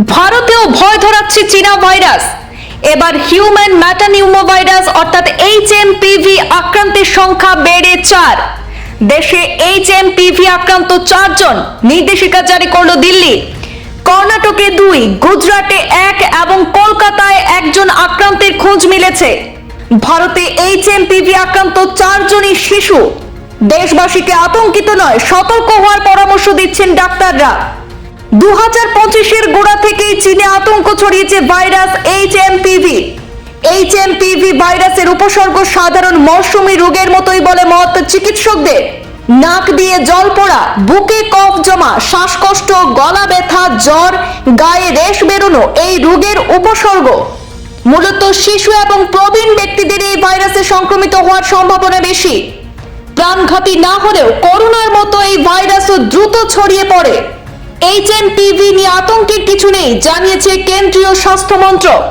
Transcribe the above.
ভারতেও ভয় ধরাচ্ছে চীনা ভাইরাস। এবার হিউম্যান ম্যাটানিউমো ভাইরাস অর্থাৎ HMPV আক্রান্তের সংখ্যা বেড়ে 4। দেশে HMPV আক্রান্ত 4 জন। নির্দেশিকা জারি করলো দিল্লি। কর্ণাটকে 2, গুজরাটে 1 এবং কলকাতায় 1 জন আক্রান্তের খোঁজ মিলেছে। ভারতে HMPV আক্রান্ত 4 জনই শিশু। দেশবাসীকে আতঙ্কিত নয়, সতর্ক হওয়ার পরামর্শ দিচ্ছেন ডাক্তাররা। 2025-এর গোড়া থেকেই চীনে আতঙ্ক ছড়িয়েছে ভাইরাস HMPV ভাইরাসের উপসর্গ সাধারণ মৌসুমী রোগের মতোই বলে মত চিকিৎসকদের। নাক দিয়ে জল পড়া, বুকে কফ জমা, শ্বাসকষ্ট, গলা ব্যথা, জ্বর, গায়ে রেশ বেরোনো এই রোগের উপসর্গ। মূলত শিশু এবং প্রবীণ ব্যক্তিদের এই ভাইরাসে সংক্রমিত হওয়ার সম্ভাবনা বেশি। প্রাণঘাতী না হলেও করোনার মতো এই ভাইরাসও দ্রুত ছড়িয়ে পড়ে। HMPV নিয়ে আতঙ্কের কিছু নেই, জানিয়েছে কেন্দ্রীয় স্বাস্থ্য মন্ত্রক।